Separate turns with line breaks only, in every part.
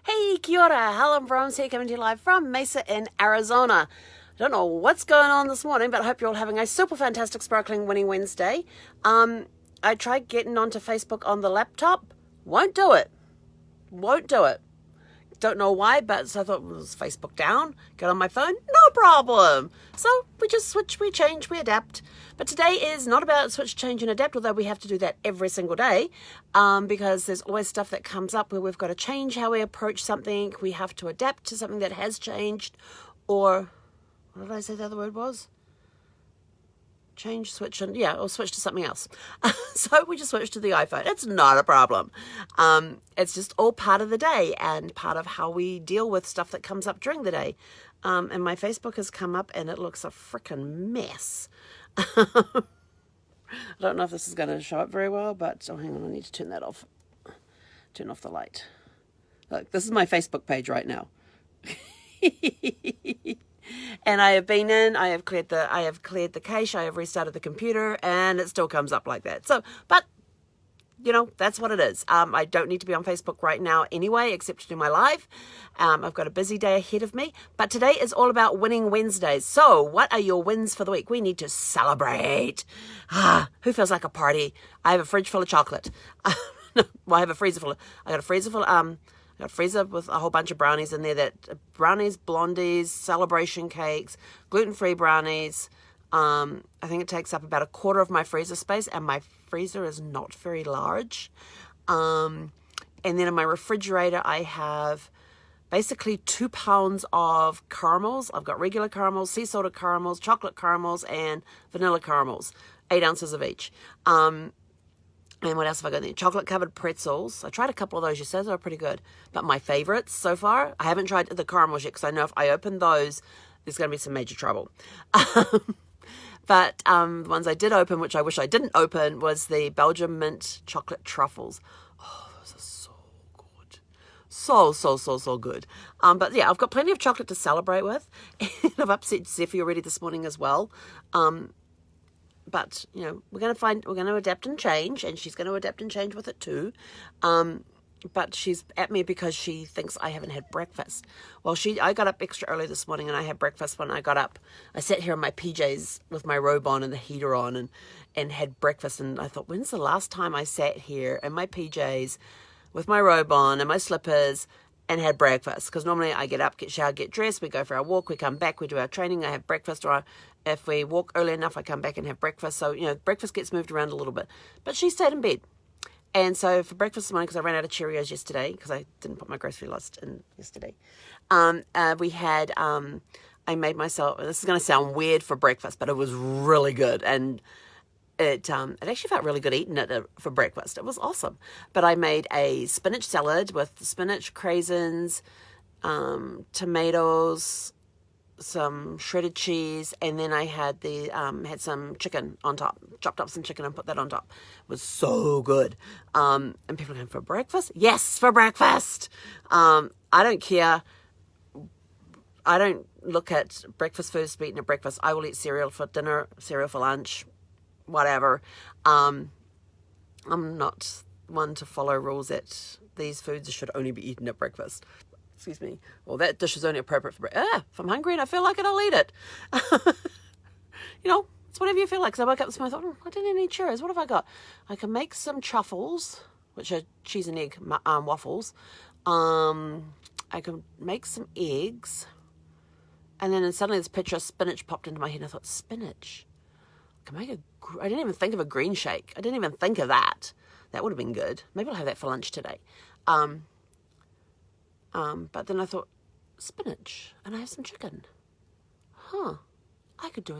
Hey, kia ora, Helen Brahms here, coming to you live from Mesa in Arizona. I don't know what's going on this morning, but I hope you're all having a super fantastic, sparkling, winning Wednesday. I tried getting onto Facebook on the laptop. Won't do it. Don't know why, but so I thought, was Facebook down? Get on my phone? No problem. So we just switch, we change, we adapt. But today is not about switch, change, and adapt, although we have to do that every single day, because there's always stuff that comes up where we've got to change how we approach something. We have to adapt to something that has changed, or what did I say the other word was? Change, switch, and or switch to something else. So we just switch to the iPhone. It's not a problem. It's just all part of the day and part of how we deal with stuff that comes up during the day. And my Facebook has come up and it looks a freaking mess. I don't know if this is going to show up very well, but hang on, I need to turn that off. Turn off the light. Look, this is my Facebook page right now. And I have been in, I have cleared the cache, I have restarted the computer, and it still comes up like that. So, but, that's what it is. I don't need to be on Facebook right now anyway, except to do my live. I've got a busy day ahead of me, but today is all about winning Wednesdays. So, what are your wins for the week? We need to celebrate. Who feels like a party? I have a fridge full of chocolate. No, well, I got a freezer with a whole bunch of brownies in there. Brownies, blondies, celebration cakes, gluten-free brownies. I think it takes up about a quarter of my freezer space, and my freezer is not very large. And then in my refrigerator, I have basically 2 pounds of caramels. I've got regular caramels, sea salted caramels, chocolate caramels, and vanilla caramels, 8 ounces of each. And what else have I got there? Chocolate-covered pretzels. I tried a couple of those. You said they were pretty good. But my favorites so far, I haven't tried the caramels yet because I know if I open those, there's going to be some major trouble. But the ones I did open, which I wish I didn't open, was the Belgian mint chocolate truffles. Oh, those are so good. So good. But yeah, I've got plenty of chocolate to celebrate with. And I've upset Zeffie already this morning as well. But, we're going to adapt and change, and she's going to adapt and change with it too. But she's at me because she thinks I haven't had breakfast. Well, I got up extra early this morning, and I had breakfast when I got up. I sat here in my PJs with my robe on and the heater on and had breakfast. And I thought, when's the last time I sat here in my PJs with my robe on and my slippers and had breakfast? Because normally I get up, get showered, get dressed, we go for our walk, we come back, we do our training, I have breakfast, or if we walk early enough, I come back and have breakfast. So, breakfast gets moved around a little bit. But she stayed in bed. And so for breakfast this morning, because I ran out of Cheerios yesterday, because I didn't put my grocery list in yesterday, we had, I made myself, this is going to sound weird for breakfast, but it was really good. And it actually felt really good eating it for breakfast. It was awesome. But I made a spinach salad with spinach, craisins, tomatoes, some shredded cheese, and then I had had some chicken on top. Chopped up some chicken and put that on top. It was so good. And people are going, for breakfast? Yes, for breakfast. I don't care. I don't look at breakfast foods to be eaten at breakfast. I will eat cereal for dinner, cereal for lunch, whatever. I'm not one to follow rules that these foods should only be eaten at breakfast. Excuse me. Well, that dish is only appropriate for breakfast. If I'm hungry and I feel like it, I'll eat it. It's whatever you feel like. So I woke up this morning and thought, I didn't need churros. What have I got? I can make some truffles, which are cheese and egg waffles. I can make some eggs. And then suddenly this picture of spinach popped into my head. And I thought, spinach? I can make I didn't even think of a green shake. I didn't even think of that. That would have been good. Maybe I'll have that for lunch today. But then I thought, spinach, and I have some chicken. I could do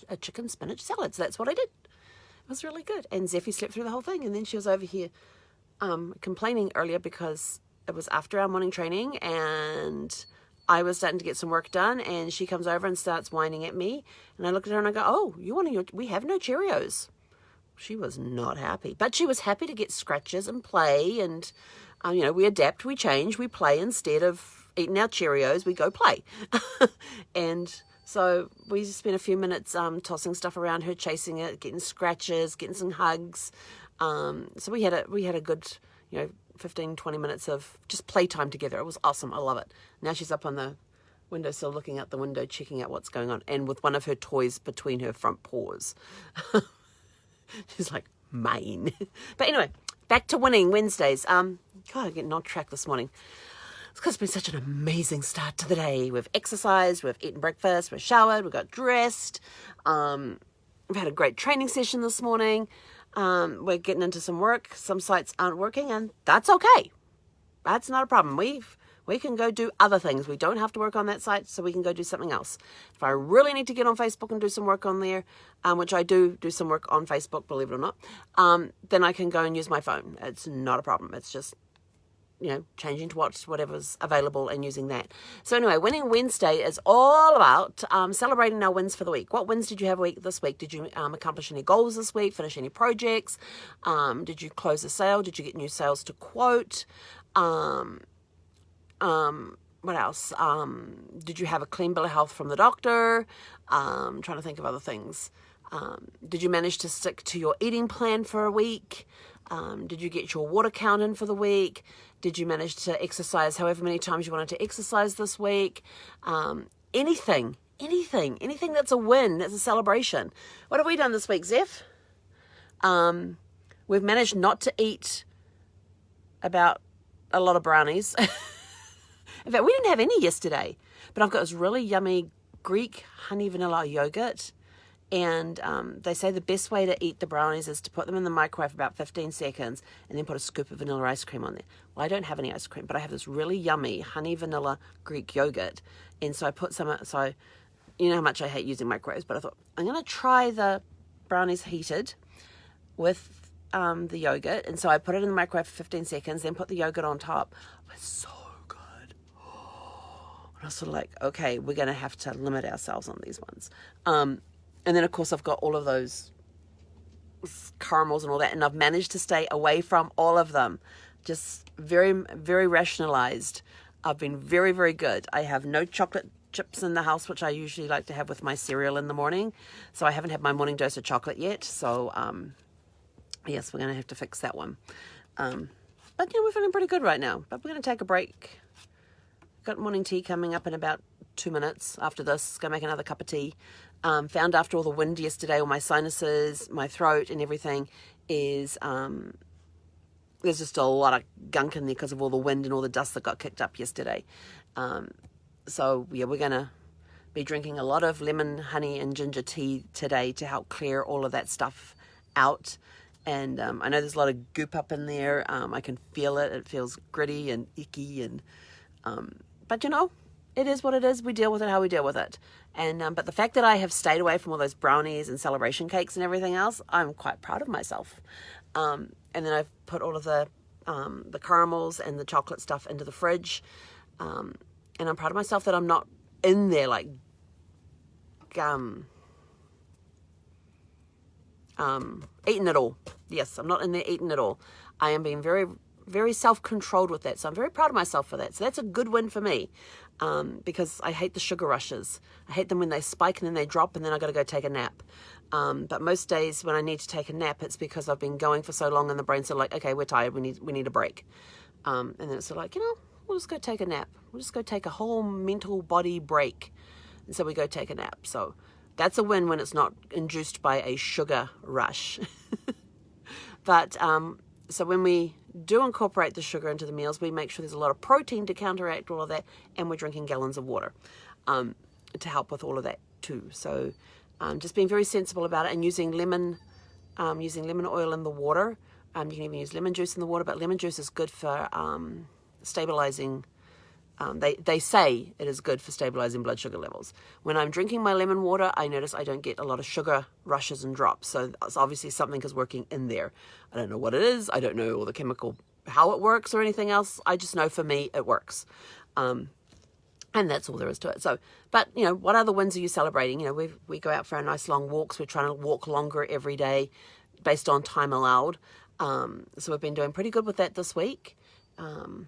a chicken spinach salad. So that's what I did. It was really good. And Zeffie slept through the whole thing. And then she was over here complaining earlier because it was after our morning training and I was starting to get some work done. And she comes over and starts whining at me. And I look at her and I go, oh, we have no Cheerios. She was not happy. But she was happy to get scratches and play and we adapt, we change, we play. Instead of eating our Cheerios, we go play. And so we just spent a few minutes tossing stuff around her, chasing it, getting scratches, getting some hugs. So we had a good, 15, 20 minutes of just playtime together. It was awesome. I love it. Now she's up on the windowsill looking out the window, checking out what's going on, and with one of her toys between her front paws. She's like, mine. But anyway, back to winning Wednesdays. God, I'm getting on track this morning. It's because it's been such an amazing start to the day. We've exercised, we've eaten breakfast, we've showered, we got dressed. We've had a great training session this morning. We're getting into some work. Some sites aren't working, and that's okay. That's not a problem. We can go do other things. We don't have to work on that site, so we can go do something else. If I really need to get on Facebook and do some work on there, which I do some work on Facebook, believe it or not, then I can go and use my phone. It's not a problem. It's just, changing to whatever's available and using that. So anyway, Winning Wednesday is all about celebrating our wins for the week. What wins did you have this week? Did you accomplish any goals this week? Finish any projects? Did you close a sale? Did you get new sales to quote? What else? Did you have a clean bill of health from the doctor? Trying to think of other things. Did you manage to stick to your eating plan for a week? Did you get your water count in for the week? Did you manage to exercise however many times you wanted to exercise this week? Anything that's a win, that's a celebration. What have we done this week, Zeph? We've managed not to eat about a lot of brownies. In fact, we didn't have any yesterday, but I've got this really yummy Greek honey vanilla yogurt, and they say the best way to eat the brownies is to put them in the microwave for about 15 seconds and then put a scoop of vanilla ice cream on there. Well, I don't have any ice cream, but I have this really yummy honey vanilla Greek yogurt, and so I put some, so you know how much I hate using microwaves, but I thought I'm going to try the brownies heated with the yogurt, and so I put it in the microwave for 15 seconds, then put the yogurt on top. It was so good. And I was sort of like, okay, we're going to have to limit ourselves on these ones. And then, of course, I've got all of those caramels and all that, and I've managed to stay away from all of them. Just very, very rationalized. I've been very, very good. I have no chocolate chips in the house, which I usually like to have with my cereal in the morning. So I haven't had my morning dose of chocolate yet. So, yes, we're going to have to fix that one. But, we're feeling pretty good right now. But we're going to take a break. Got morning tea coming up in about 2 minutes after this. Going to make another cup of tea. Found after all the wind yesterday, all my sinuses, my throat and everything is, there's just a lot of gunk in there because of all the wind and all the dust that got kicked up yesterday. So, yeah, we're going to be drinking a lot of lemon, honey and ginger tea today to help clear all of that stuff out. And I know there's a lot of goop up in there. I can feel it. It feels gritty and icky. And but, it is what it is. We deal with it how we deal with it. And but the fact that I have stayed away from all those brownies and celebration cakes and everything else, I'm quite proud of myself. And then I've put all of the caramels and the chocolate stuff into the fridge. And I'm proud of myself that I'm not in there like eating it all. Yes, I'm not in there eating it all. I am being very, very self-controlled with that. So I'm very proud of myself for that. So that's a good win for me. Because I hate the sugar rushes. I hate them when they spike and then they drop and then I got to go take a nap. But most days when I need to take a nap, it's because I've been going for so long and the brain's sort of like, okay, we're tired. We need a break. And then it's sort of like, we'll just go take a nap. We'll just go take a whole mental body break. And so we go take a nap. So that's a win when it's not induced by a sugar rush. But so when we do incorporate the sugar into the meals, we make sure there's a lot of protein to counteract all of that, and we're drinking gallons of water to help with all of that too. So just being very sensible about it and using lemon oil in the water. You can even use lemon juice in the water, but lemon juice is good for stabilizing. They say it is good for stabilizing blood sugar levels. When I'm drinking my lemon water, I notice I don't get a lot of sugar rushes and drops. So it's obviously something is working in there. I don't know what it is. I don't know all the chemical, how it works or anything else. I just know for me, it works. And that's all there is to it. So, but, what other wins are you celebrating? We go out for our nice long walks. We're trying to walk longer every day based on time allowed. So we've been doing pretty good with that this week. I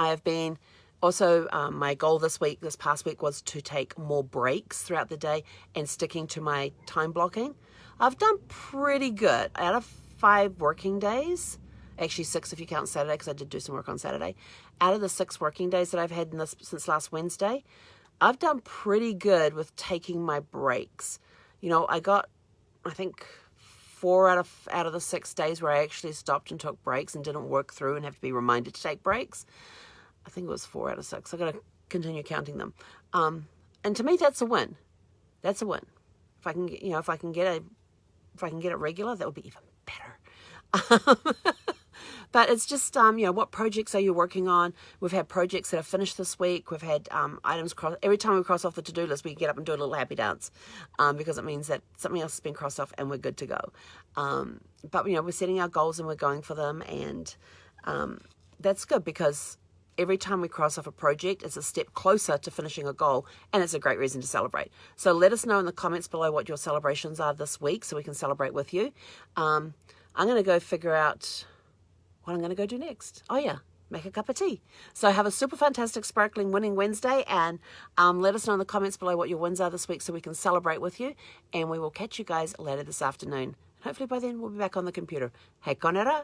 have been also, my goal this past week was to take more breaks throughout the day and sticking to my time blocking. I've done pretty good. Out of 5 working days, Actually 6 if you count Saturday, because I did do some work on Saturday. Out of the 6 working days that I've had in this since last Wednesday, I've done pretty good with taking my breaks. You know, I got, I think, 4 out of the 6 days where I actually stopped and took breaks and didn't work through and have to be reminded to take breaks. I think it was 4 out of 6. I've got to continue counting them. And to me, that's a win. That's a win. If I can get, if I can get it regular, that would be even better. But it's just, what projects are you working on? We've had projects that have finished this week. We've had items cross. Every time we cross off the to-do list, we can get up and do a little happy dance because it means that something else has been crossed off and we're good to go. But, we're setting our goals and we're going for them. And that's good because every time we cross off a project, it's a step closer to finishing a goal, and it's a great reason to celebrate. So let us know in the comments below what your celebrations are this week so we can celebrate with you. I'm going to go figure out what I'm going to go do next. Oh yeah, make a cup of tea. So have a super fantastic, sparkling, winning Wednesday, and let us know in the comments below what your wins are this week so we can celebrate with you, and we will catch you guys later this afternoon. Hopefully by then we'll be back on the computer. Hei konera.